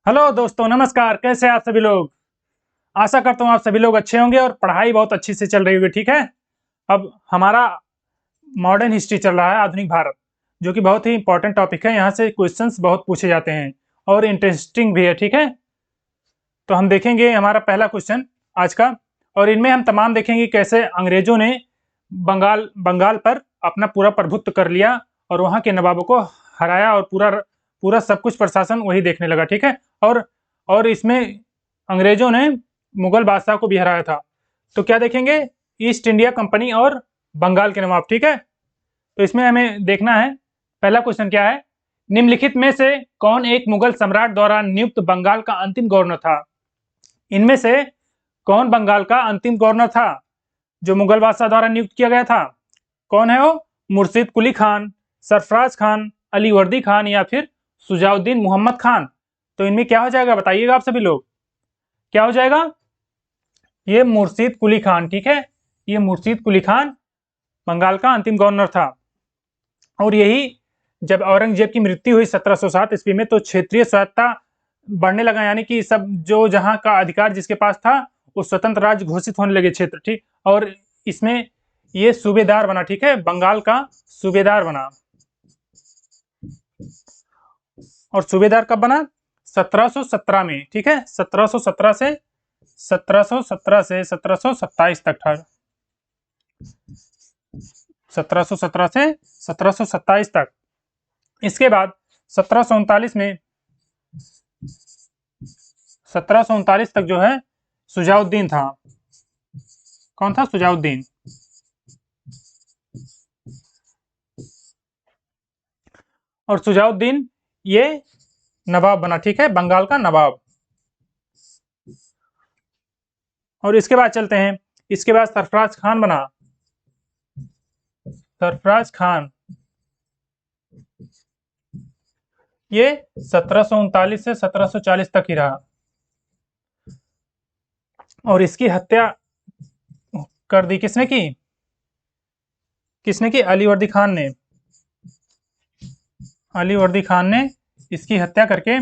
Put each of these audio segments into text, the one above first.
Hello दोस्तों, नमस्कार। कैसे हैं आप सभी लोग। आशा करता हूँ आप सभी लोग अच्छे होंगे और पढ़ाई बहुत अच्छी से चल रही होगी। ठीक है। अब हमारा मॉडर्न हिस्ट्री चल रहा है, आधुनिक भारत, जो कि बहुत ही इंपॉर्टेंट टॉपिक है। यहाँ से क्वेश्चंस बहुत पूछे जाते हैं और इंटरेस्टिंग भी है। ठीक है। तो हम देखेंगे हमारा पहला क्वेश्चन आज का, और इनमें हम तमाम देखेंगे कैसे अंग्रेजों ने बंगाल पर अपना पूरा प्रभुत्व कर लिया और वहाँ के नवाबों को हराया और पूरा पूरा सब कुछ प्रशासन वही देखने लगा। ठीक है। और इसमें अंग्रेजों ने मुगल बादशाह को भी हराया था। तो क्या देखेंगे, ईस्ट इंडिया कंपनी और बंगाल के नवाब। ठीक है। तो इसमें हमें देखना है पहला क्वेश्चन क्या है। निम्नलिखित में से कौन एक मुगल सम्राट द्वारा नियुक्त बंगाल का अंतिम गवर्नर था। इनमें से कौन बंगाल का अंतिम गवर्नर था जो मुगल बादशाह द्वारा नियुक्त किया गया था। कौन है वो। मुर्शिद कुली खान, सरफराज खान, अलीवर्दी खान या फिर सुजाउद्दीन मोहम्मद खान। तो इनमें क्या हो जाएगा बताइएगा आप सभी लोग, क्या हो जाएगा। ये मुर्शिद कुली खान। ठीक है। ये मुर्शिद कुली खान बंगाल का अंतिम गवर्नर था। और यही जब औरंगजेब की मृत्यु हुई 1707 ईस्वी में, तो क्षेत्रीय स्वायत्तता बढ़ने लगा, यानी कि सब जो जहां का अधिकार जिसके पास था वो स्वतंत्र राज्य घोषित होने लगे क्षेत्र। ठीक। और इसमें ये सूबेदार बना। ठीक है। बंगाल का सूबेदार बना। और सूबेदार कब बना। 1717 में। ठीक है। 1717 से 1727 तक था। 1717 से 1727 तक। इसके बाद 1739 में 1739 तक जो है सुजाउद्दीन था। कौन था। सुजाउद्दीन। और सुजाउद्दीन ये नवाब बना। ठीक है। बंगाल का नवाब। और इसके बाद चलते हैं, इसके बाद सरफराज खान बना। सरफराज खान ये 1739 से 1740 तक ही रहा। और इसकी हत्या कर दी किसने की। किसने की। अलीवर्दी खान ने। अलीवर्दी खान ने इसकी हत्या करके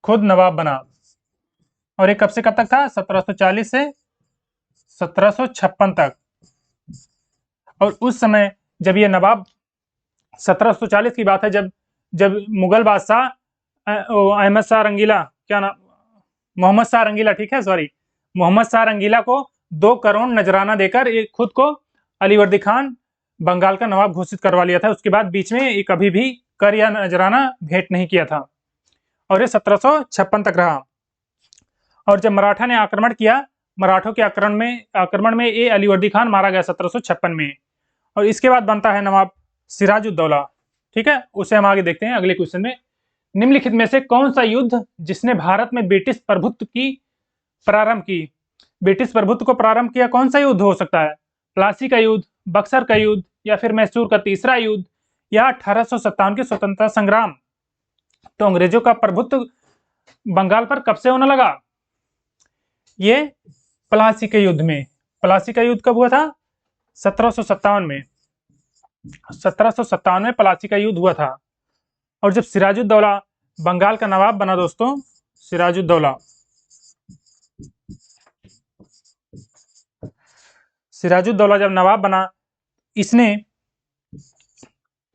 खुद नवाब बना। और ये कब से कब तक था। 1740 से 1756 तक। और उस समय जब ये नवाब 1740 की बात है, जब जब मुगल बादशाह अहमद शाह रंगीला, क्या नाम, मोहम्मद शाह रंगीला। ठीक है। सॉरी, मोहम्मद शाह रंगीला को 2 करोड़ नजराना देकर ये खुद को अलीवर्दी खान बंगाल का नवाब घोषित करवा लिया था। उसके बाद बीच में ये कभी भी कर या नजराना भेंट नहीं किया था। और ये 1756 तक रहा। और जब मराठा ने आक्रमण किया, मराठों के आक्रमण में ये अलीवर्दी खान मारा गया 1756 में। और इसके बाद बनता है नवाब सिराजुद्दौला। ठीक है। उसे हम आगे देखते हैं अगले क्वेश्चन में। निम्नलिखित में से कौन सा युद्ध जिसने भारत में ब्रिटिश प्रभुत्व की प्रारंभ की। ब्रिटिश प्रभुत्व को प्रारंभ किया कौन सा युद्ध हो सकता है। प्लासी का युद्ध, बक्सर का युद्ध, या फिर मैसूर का तीसरा युद्ध, या 1857 के स्वतंत्रता संग्राम। तो अंग्रेजों का प्रभुत्व बंगाल पर कब से होने लगा। ये प्लासी के युद्ध में। प्लासी का युद्ध कब हुआ था। 1757 में। 1757 में प्लासी का युद्ध हुआ था। और जब सिराजुद्दौला बंगाल का नवाब बना दोस्तों, सिराजुद्दौला सिराजुद्दौला जब नवाब बना, इसने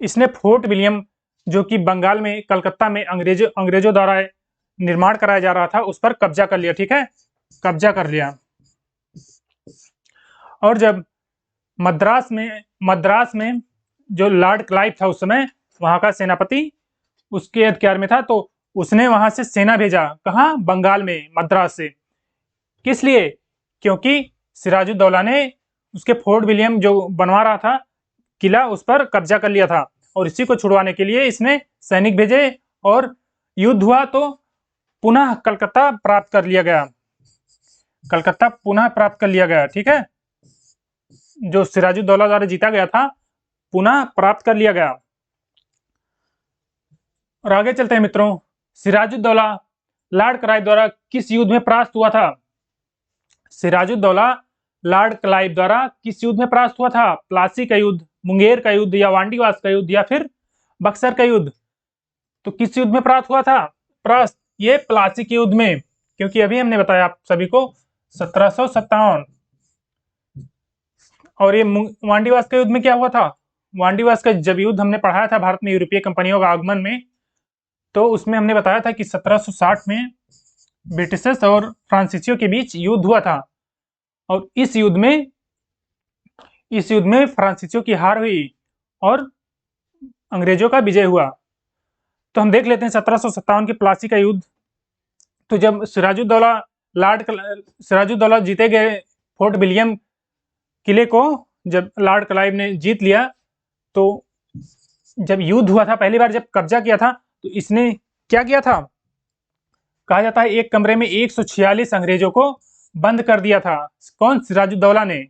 इसने फोर्ट विलियम, जो कि बंगाल में कलकत्ता में अंग्रेजों द्वारा निर्माण कराया जा रहा था, उस पर कब्जा कर लिया। ठीक है। कब्जा कर लिया। और जब मद्रास में जो लॉर्ड क्लाइव था उस समय वहां का सेनापति उसके अधिकार में था, तो उसने वहां से सेना भेजा। कहाँ। बंगाल में, मद्रास से। किस लिए। क्योंकि सिराजुद्दौला ने उसके फोर्ट विलियम जो बनवा रहा था किला, उस पर कब्जा कर लिया था। और इसी को छुड़वाने के लिए इसने सैनिक भेजे और युद्ध हुआ, तो पुनः कलकत्ता प्राप्त कर लिया गया। कलकत्ता पुनः प्राप्त कर लिया गया। ठीक है। जो सिराजुद्दौला द्वारा जीता गया था पुनः प्राप्त कर लिया गया। और आगे चलते हैं मित्रों। सिराजुद्दौला लॉर्ड क्लाइव द्वारा किस युद्ध में परास्त हुआ था। सिराजुद्दौला लॉर्ड क्लाइव द्वारा किस युद्ध में परास्त हुआ था। प्लासी का युद्ध, मुंगेर का युद्ध, या वांडीवास का युद्ध, या फिर बक्सर का युद्ध। तो किस युद्ध में परास्त हुआ था? परास्त ये प्लासी के युद्ध में, क्योंकि अभी हमने बताया आप सभी को 1757। और ये वांडीवास के युद्ध में क्या हुआ था? वांडीवास का जब युद्ध हमने पढ़ाया था भारत में यूरोपीय कंपनियों का आगमन में, तो उसमें हमने बताया था कि 1760 में ब्रिटिशर्स और फ्रांसीसियों के बीच युद्ध हुआ था। और इस युद्ध में फ्रांसीसियों की हार हुई और अंग्रेजों का विजय हुआ। तो हम देख लेते हैं 1757 के प्लासी का युद्ध। तो जब सिराजुद्दौला जीते गए फोर्ट विलियम किले को, जब लॉर्ड क्लाइव ने जीत लिया, तो जब युद्ध हुआ था पहली बार, जब कब्जा किया था, तो इसने क्या किया था? कहा जाता है एक कमरे में 146 अंग्रेजों को बंद कर दिया था। कौन? सिराजुद्दौला ने।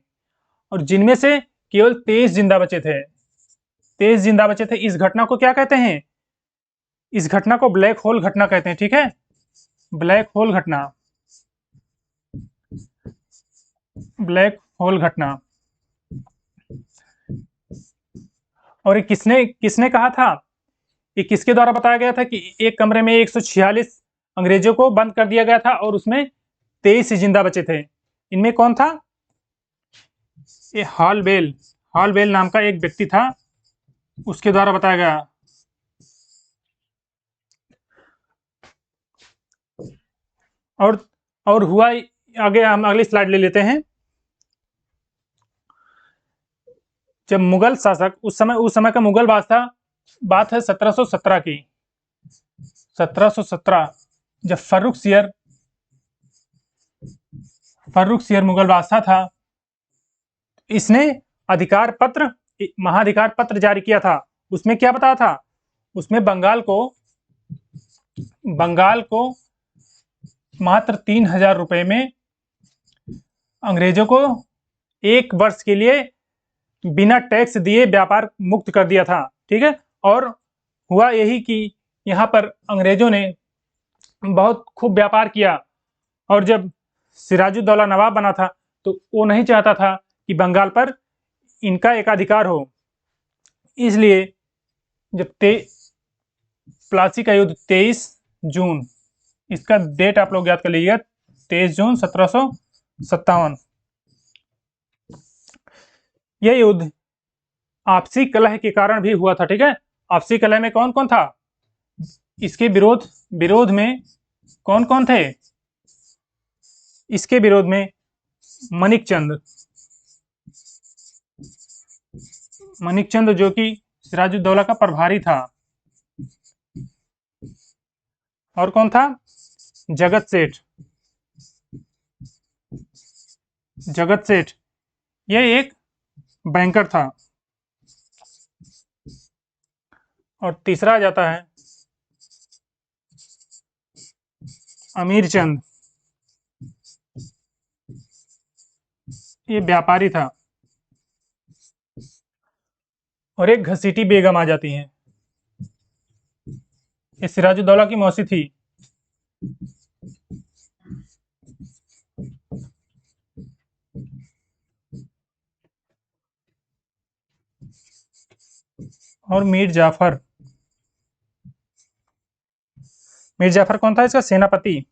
और जिनमें से केवल 23 जिंदा बचे थे। 23 जिंदा बचे थे। इस घटना को क्या कहते हैं? इस घटना को ब्लैक होल घटना कहते हैं। ठीक है, ब्लैक होल घटना, ब्लैक होल घटना। और ये किसने कहा था? ये किसके द्वारा बताया गया था कि एक कमरे में 146 अंग्रेजों को बंद कर दिया गया था और उसमें 23 जिंदा बचे थे? इनमें कौन था? ये हॉलबेल नाम का एक व्यक्ति था, उसके द्वारा बताया गया। और हुआ आगे, हम अगली स्लाइड ले लेते हैं। जब मुगल शासक, उस समय का मुगल बादशाह, बात है 1717 की, 1717, जब फर्रुख सियर मुगल बादशाह था, इसने महाधिकार पत्र जारी किया था। उसमें क्या बताया था? उसमें बंगाल को मात्र 3000 रुपए में अंग्रेजों को 1 वर्ष के लिए बिना टैक्स दिए व्यापार मुक्त कर दिया था। ठीक है, और हुआ यही कि यहाँ पर अंग्रेजों ने बहुत खूब व्यापार किया। और जब सिराजुद्दौला नवाब बना था, तो वो नहीं चाहता था कि बंगाल पर इनका एकाधिकार हो। इसलिए जब प्लासी का युद्ध 23 जून, इसका डेट आप लोग याद कर लीजिएगा, 23 जून 1757। यह युद्ध आपसी कलह के कारण भी हुआ था। ठीक है, आपसी कलह में कौन कौन था? इसके विरोध में कौन कौन थे? इसके विरोध में मनिकचंद, जो कि सिराजुद्दौला का प्रभारी था। और कौन था? जगत सेठ, यह एक बैंकर था। और तीसरा आ जाता है अमीर चंद, ये व्यापारी था। और एक घसीटी बेगम आ जाती हैं, ये सिराजुद्दौला की मौसी थी। और मीर जाफर कौन था? इसका सेनापति।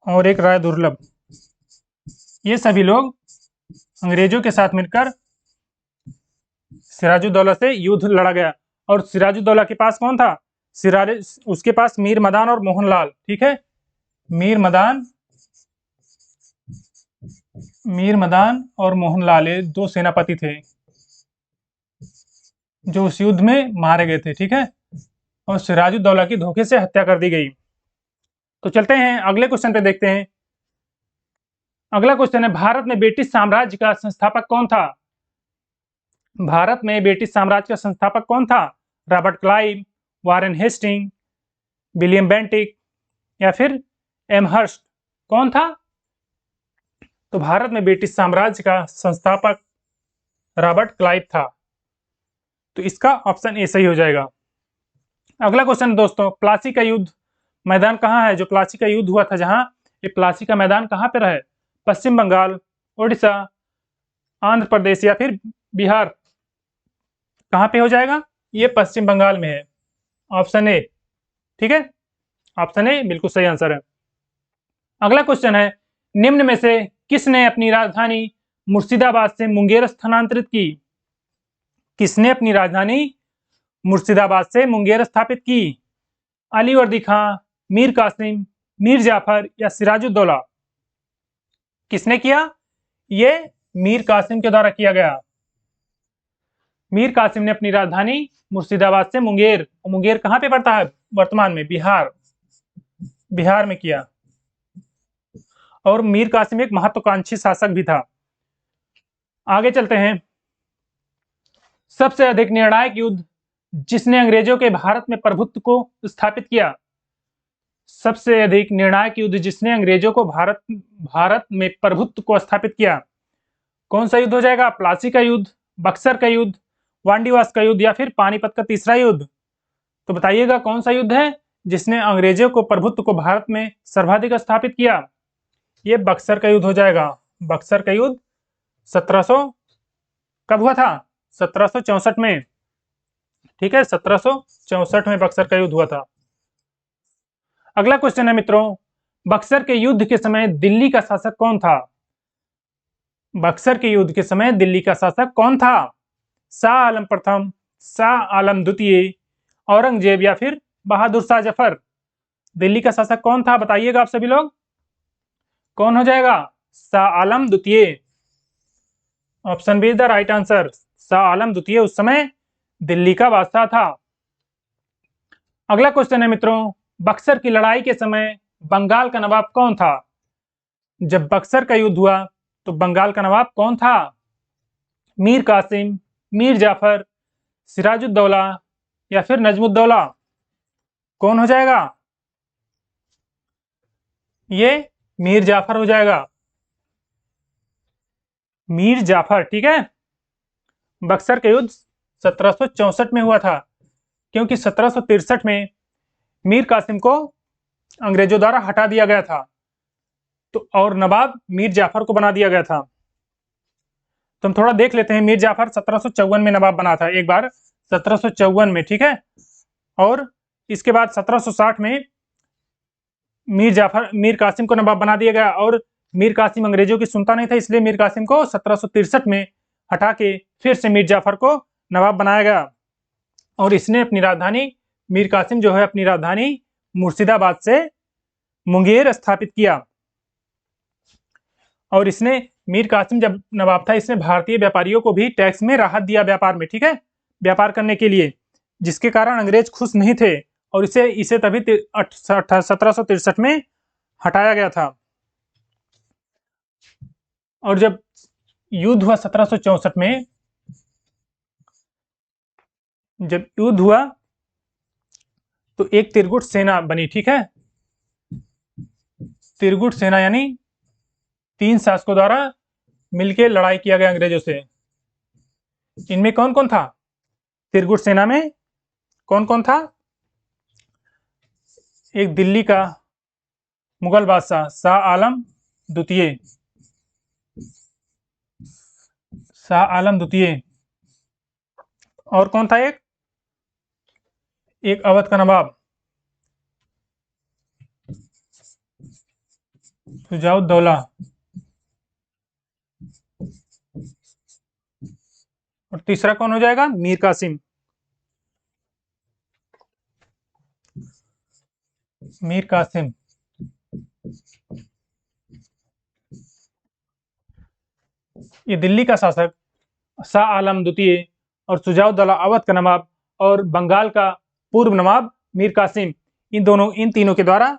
और एक राय दुर्लभ। ये सभी लोग अंग्रेजों के साथ मिलकर सिराजुद्दौला से युद्ध लड़ा गया। और सिराजुद्दौला के पास कौन था? उसके पास मीर मदान और मोहनलाल। ठीक है, मीर मदान और मोहनलाल, ये 2 सेनापति थे जो उस युद्ध में मारे गए थे। ठीक है, और सिराजुद्दौला की धोखे से हत्या कर दी गई। तो चलते हैं अगले क्वेश्चन पे, देखते हैं। अगला क्वेश्चन है, भारत में ब्रिटिश साम्राज्य का संस्थापक कौन था? भारत में ब्रिटिश साम्राज्य का संस्थापक कौन था? Robert Clive, Warren Hasting, William Bentinck, या फिर एमहर्स्ट? कौन था? तो भारत में ब्रिटिश साम्राज्य का संस्थापक रॉबर्ट क्लाइव था। तो इसका ऑप्शन ए सही हो जाएगा। अगला क्वेश्चन दोस्तों, प्लासी का युद्ध मैदान कहाँ है? जो प्लासी का युद्ध हुआ था, जहां ये प्लासी का मैदान कहाँ पर है? पश्चिम बंगाल, उड़ीसा, आंध्र प्रदेश, या फिर बिहार? कहाँ पे हो जाएगा? ये पश्चिम बंगाल में है। ऑप्शन ए, ठीक है, ऑप्शन ए बिल्कुल सही आंसर है। अगला क्वेश्चन है, निम्न में से किसने अपनी राजधानी मुर्शिदाबाद से मुंगेर स्थानांतरित की? किसने अपनी राजधानी मुर्शिदाबाद से मुंगेर स्थापित की? अली वर्दी खां, मीर कासिम, मीर जाफर या सिराजुद्दौला? किसने किया? ये मीर कासिम के द्वारा किया गया। मीर कासिम ने अपनी राजधानी मुर्शिदाबाद से मुंगेर, मुंगेर कहाँ पे पड़ता है वर्तमान में? बिहार, बिहार में किया। और मीर कासिम एक महत्वाकांक्षी शासक भी था। आगे चलते हैं। सबसे अधिक निर्णायक युद्ध जिसने अंग्रेजों के भारत में प्रभुत्व को स्थापित किया? सबसे अधिक निर्णायक युद्ध जिसने अंग्रेजों को भारत में प्रभुत्व को स्थापित किया, कौन सा युद्ध हो जाएगा? प्लासी का युद्ध, बक्सर का युद्ध, वांडीवास का युद्ध या फिर पानीपत का तीसरा युद्ध? तो बताइएगा कौन सा युद्ध है जिसने अंग्रेजों को प्रभुत्व को भारत में सर्वाधिक स्थापित किया? ये बक्सर का युद्ध हो जाएगा। बक्सर का युद्ध 1700 कब हुआ था? 1764 में, ठीक है, 1764 में बक्सर का युद्ध हुआ था। अगला क्वेश्चन है मित्रों, बक्सर के युद्ध के समय दिल्ली का शासक कौन था? बक्सर के युद्ध के समय दिल्ली का शासक कौन था? शाह आलम प्रथम, शाह आलम द्वितीय, औरंगजेब या फिर बहादुर शाह जफर? दिल्ली का शासक कौन था बताइएगा आप सभी लोग, कौन हो जाएगा? शाह आलम द्वितीय। Option B is the right answer. Shah Alam द्वितीय उस समय दिल्ली का बादशाह था। अगला क्वेश्चन है मित्रों, बक्सर की लड़ाई के समय बंगाल का नवाब कौन था? जब बक्सर का युद्ध हुआ तो बंगाल का नवाब कौन था? मीर कासिम, मीर जाफर, सिराजुद्दौला या फिर नजमुद्दौला? कौन हो जाएगा? ये मीर जाफर हो जाएगा। मीर जाफर, ठीक है। बक्सर का युद्ध 1764 में हुआ था, क्योंकि 1763 में मीर कासिम को अंग्रेजों द्वारा हटा दिया गया था, तो और नवाब मीर जाफर को बना दिया गया था। तो हम थोड़ा देख लेते हैं। मीर जाफर 1754 में नवाब बना था एक बार, 1754 में, ठीक है। और इसके बाद 1760 में मीर कासिम को नवाब बना दिया गया, और मीर कासिम अंग्रेजों की सुनता नहीं था, इसलिए मीर कासिम को 1763 में हटा के फिर से मीर जाफर को नवाब बनाया गया। और इसने अपनी राजधानी, मीर कासिम जो है, अपनी राजधानी मुर्शिदाबाद से मुंगेर स्थापित किया। और इसने, मीर कासिम जब नवाब था, इसने भारतीय व्यापारियों को भी टैक्स में राहत दिया व्यापार में, ठीक है, व्यापार करने के लिए, जिसके कारण अंग्रेज खुश नहीं थे, और इसे तभी 1763 में हटाया गया था। और जब युद्ध हुआ 1764 में, जब युद्ध हुआ तो एक त्रिगुट सेना बनी, ठीक है। त्रिगुट सेना यानी 3 शासकों द्वारा मिलकर लड़ाई किया गया अंग्रेजों से। इनमें कौन कौन था? त्रिगुट सेना में कौन कौन था? एक दिल्ली का मुगल बादशाह शाह आलम द्वितीय, शाह आलम द्वितीय। और कौन था? एक अवध का नवाब शुजाउद्दौला। और तीसरा कौन हो जाएगा? मीर कासिम। मीर कासिम। ये दिल्ली का शासक शाह आलम द्वितीय और शुजाउद्दौला अवध का नवाब और बंगाल का पूर्व नवाब मीर कासिम, इन तीनों के द्वारा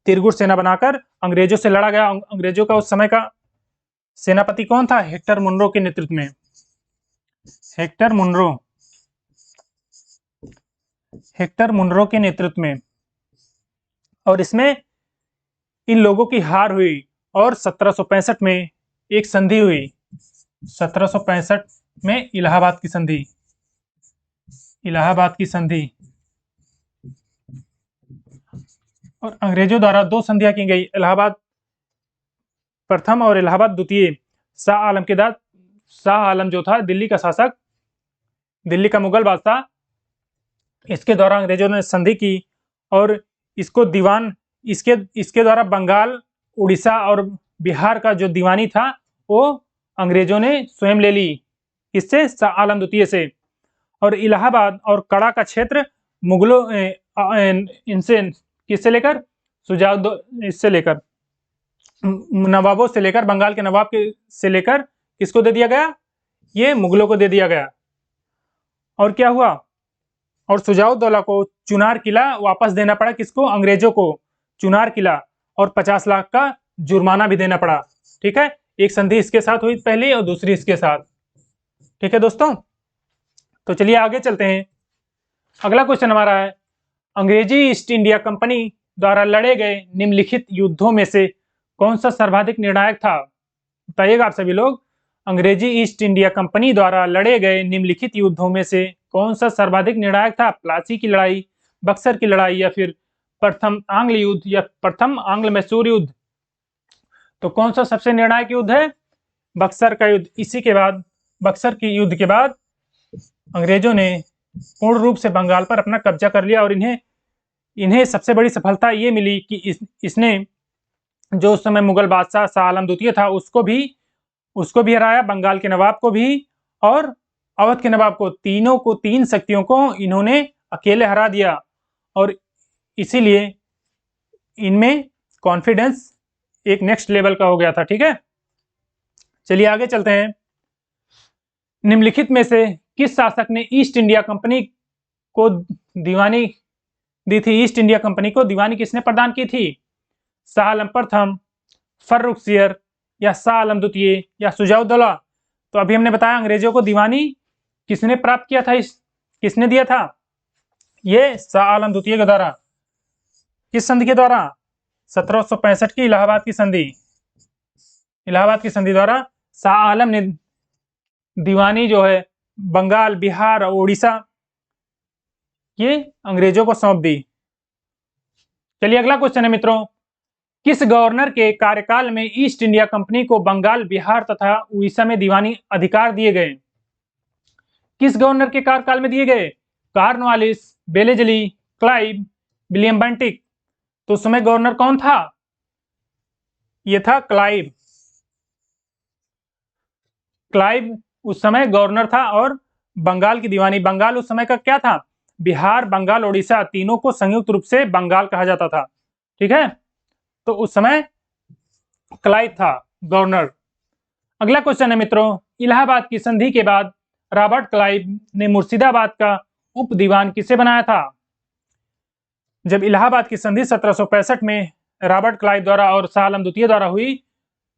त्रिगुट सेना बनाकर अंग्रेजों से लड़ा गया। अंग्रेजों का उस समय का सेनापति कौन था? हेक्टर मुनरो के नेतृत्व में। हेक्टर मुनरो, हेक्टर मुनरो के नेतृत्व में। और इसमें इन लोगों की हार हुई और 1765 में एक संधि हुई। 1765 में इलाहाबाद की संधि, इलाहाबाद की संधि। और अंग्रेजों द्वारा 2 संधियां की गई, इलाहाबाद प्रथम और इलाहाबाद द्वितीय। शाह आलम के बाद, शाह आलम जो था दिल्ली का शासक, दिल्ली का मुगल बादशाह, इसके द्वारा अंग्रेजों ने संधि की और इसको दीवान इसके इसके द्वारा बंगाल, उड़ीसा और बिहार का जो दीवानी था वो अंग्रेजों ने स्वयं ले ली, इससे शाह आलम द्वितीय से। और इलाहाबाद और कड़ा का क्षेत्र मुगलों इनसे किससे लेकर इससे लेकर नवाबों से लेकर, बंगाल के नवाब के से लेकर किसको दे दिया गया, ये मुगलों को दे दिया गया। और क्या हुआ, और सुजाउद्दौला को चुनार किला वापस देना पड़ा, किसको, अंग्रेजों को चुनार किला, और 50 लाख का जुर्माना भी देना पड़ा। ठीक है, एक संधि इसके साथ हुई पहली और दूसरी इसके साथ। ठीक है दोस्तों, तो चलिए आगे चलते हैं। अगला क्वेश्चन हमारा है, अंग्रेजी ईस्ट इंडिया कंपनी द्वारा लड़े गए निम्नलिखित युद्धों में से कौन सा सर्वाधिक निर्णायक था। बताइएगा आप सभी लोग, अंग्रेजी ईस्ट इंडिया कंपनी द्वारा लड़े गए निम्नलिखित युद्धों में से कौन सा सर्वाधिक निर्णायक था। प्लासी की लड़ाई, बक्सर की लड़ाई, या फिर प्रथम आंग्ल युद्ध, या प्रथम आंग्ल मैसूर युद्ध। तो कौन सा सबसे निर्णायक युद्ध है, बक्सर का युद्ध। इसी के बाद, बक्सर की युद्ध के बाद अंग्रेजों ने पूर्ण रूप से बंगाल पर अपना कब्जा कर लिया, और इन्हें सबसे बड़ी सफलता ये मिली कि इसने जो उस समय मुगल बादशाह शाह आलम द्वितीय था उसको भी हराया, बंगाल के नवाब को भी और अवध के नवाब को, तीनों को, तीन शक्तियों को इन्होंने अकेले हरा दिया। और इसीलिए इनमें कॉन्फिडेंस एक नेक्स्ट लेवल का हो गया था। ठीक है, चलिए आगे चलते हैं। निम्नलिखित में से किस शासक ने ईस्ट इंडिया कंपनी को दीवानी दी थी। ईस्ट इंडिया कंपनी को दीवानी किसने प्रदान की थी, शाह आलम प्रथम, फर्रुखसियर, या शाह आलम द्वितीय, या सुजाउद्दौला। तो अभी हमने बताया अंग्रेजों को दीवानी किसने प्राप्त किया था, किसने दिया था, ये शाह आलम द्वितीय के द्वारा। किस संधि के द्वारा, 1765 की इलाहाबाद की संधि। इलाहाबाद की संधि द्वारा शाह आलम ने दीवानी जो है बंगाल, बिहार और उड़ीसा ये अंग्रेजों को सौंप दी। चलिए अगला क्वेश्चन है मित्रों, किस गवर्नर के कार्यकाल में ईस्ट इंडिया कंपनी को बंगाल, बिहार तथा उड़ीसा में दीवानी अधिकार दिए गए। किस गवर्नर के कार्यकाल में दिए गए, कॉर्नवालिस, बेलेजली, क्लाइव, विलियम बेंटिक। तो उस समय गवर्नर कौन था, ये था क्लाइव। क्लाइव उस समय गवर्नर था, और बंगाल की दीवानी, बंगाल उस समय का क्या था, बिहार, बंगाल, उड़ीसा तीनों को संयुक्त रूप से बंगाल कहा जाता था। ठीक है, तो उस समय क्लाइव था गवर्नर। अगला क्वेश्चन है मित्रों, इलाहाबाद की संधि के बाद रॉबर्ट क्लाइव ने मुर्शिदाबाद का उप दीवान किसे बनाया था। जब इलाहाबाद की संधि 1765 में रॉबर्ट क्लाइव द्वारा और शाह आलम द्वितीय द्वारा हुई,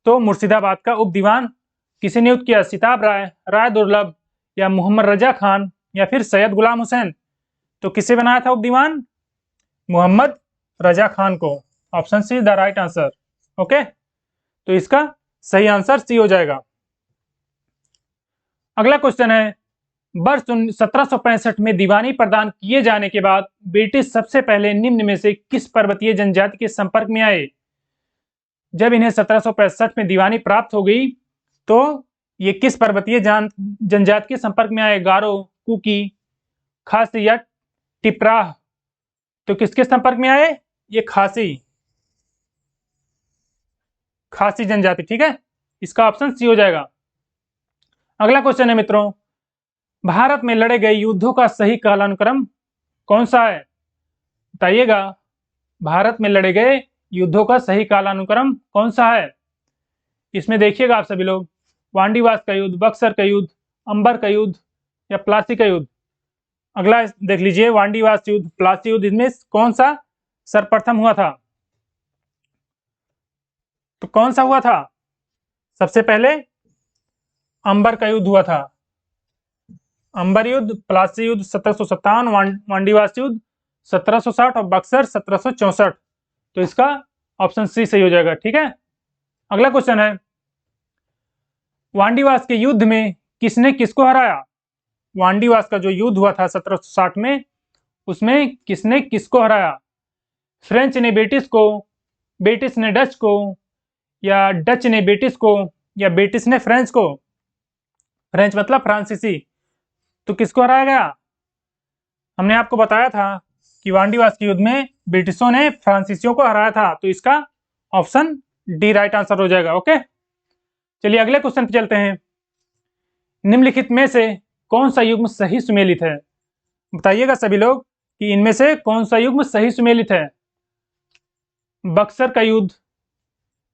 तो मुर्शिदाबाद का उप दीवान किसे नियुक्त किया, सिताब राय, राय दुर्लभ, या मोहम्मद रजा खान, या फिर सैयद गुलाम हुसैन। तो किसे बनाया था उप दीवान, मोहम्मद रजा खान को। Option C is the right answer. Okay, तो इसका सही आंसर सी हो जाएगा। अगला क्वेश्चन है, वर्ष 1765 में दीवानी प्रदान किए जाने के बाद ब्रिटिश सबसे पहले निम्न में से किस पर्वतीय जनजाति के संपर्क में आए। जब इन्हें 1765 में दीवानी प्राप्त हो गई तो ये किस पर्वतीय जनजाति के संपर्क में आए, गारो, कुकी, खासी या टिपराह। तो किसके संपर्क में आए, ये खासी जनजाति। ठीक है, इसका ऑप्शन सी हो जाएगा। अगला क्वेश्चन है मित्रों, भारत में लड़े गए युद्धों का सही कालानुक्रम कौन सा है। बताइएगा, भारत में लड़े गए युद्धों का सही कालानुक्रम कौन सा है। इसमें देखिएगा आप सभी लोग, वांडीवास का युद्ध, बक्सर का युद्ध, अंबर का युद्ध, या प्लासी का युद्ध। अगला देख लीजिए, वांडीवास युद्ध, प्लासी युद्ध, इनमें कौन सा सर्वप्रथम हुआ था। तो कौन सा हुआ था, सबसे पहले अंबर का युद्ध हुआ था। अंबर युद्ध, प्लासी युद्ध 1757, वांडीवास युद्ध 1760 और बक्सर 1764। तो इसका ऑप्शन सी सही हो जाएगा। ठीक है, अगला क्वेश्चन है, वांडीवास के युद्ध में किसने किसको हराया। वांडीवास का जो युद्ध हुआ था 1760 में, उसमें किसने किसको हराया। फ्रेंच ने ब्रिटिश को, ब्रिटिश ने डच को, या डच ने ब्रिटिश को, या ब्रिटिश ने फ्रेंच को। फ्रेंच मतलब फ्रांसीसी, तो किसको हराया गया? हमने आपको बताया था कि वांडीवास के युद्ध में ब्रिटिशों ने फ्रांसीसियों को हराया था, तो इसका ऑप्शन डी राइट आंसर हो जाएगा। ओके, चलिए अगले क्वेश्चन पे चलते हैं। निम्नलिखित में से कौन सा युग्म सही सुमेलित है? बताइएगा सभी लोग कि इनमें से कौन सा युग्म सही सुमेलित है। बक्सर का युद्ध,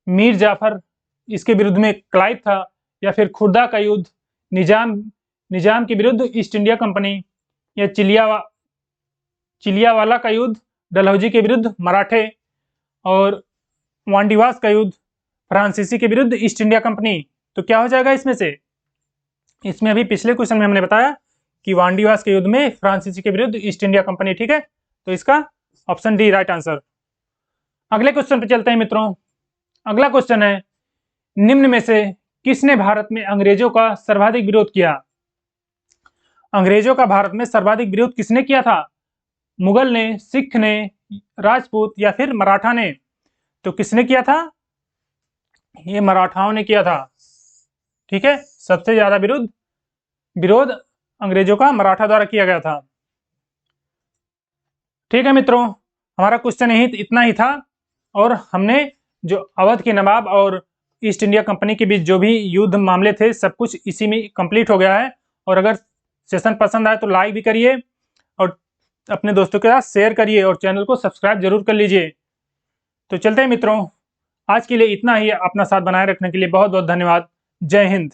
मीर जाफर इसके विरुद्ध में क्लाइव था, या फिर खुर्दा का युद्ध निजाम के विरुद्ध ईस्ट इंडिया कंपनी, या चिलियावाला का युद्ध डलहौजी के विरुद्ध मराठे, और वांडीवास का युद्ध फ्रांसीसी के विरुद्ध ईस्ट इंडिया कंपनी। तो क्या हो जाएगा इसमें से? इसमें अभी पिछले क्वेश्चन में हमने बताया कि वांडीवास के युद्ध में फ्रांसीसी के विरुद्ध ईस्ट इंडिया कंपनी, ठीक है, तो इसका ऑप्शन डी राइट आंसर। अगले क्वेश्चन पे चलते हैं मित्रों। अगला क्वेश्चन है, निम्न में से किसने भारत में अंग्रेजों का सर्वाधिक विरोध किया? अंग्रेजों का भारत में सर्वाधिक विरोध किसने किया था? मुगल ने, सिख ने, राजपूत, या फिर मराठा ने? तो किसने किया था? ये मराठाओं ने किया था, ठीक है। सबसे ज्यादा विरोध अंग्रेजों का मराठा द्वारा किया गया था। ठीक है मित्रों, हमारा क्वेश्चन इतना ही था, और हमने जो अवध के नवाब और ईस्ट इंडिया कंपनी के बीच जो भी युद्ध मामले थे सब कुछ इसी में कंप्लीट हो गया है। और अगर सेशन पसंद आए तो लाइक भी करिए और अपने दोस्तों के साथ शेयर करिए और चैनल को सब्सक्राइब जरूर कर लीजिए। तो चलते हैं मित्रों, आज के लिए इतना ही। अपना साथ बनाए रखने के लिए बहुत बहुत धन्यवाद। जय हिंद।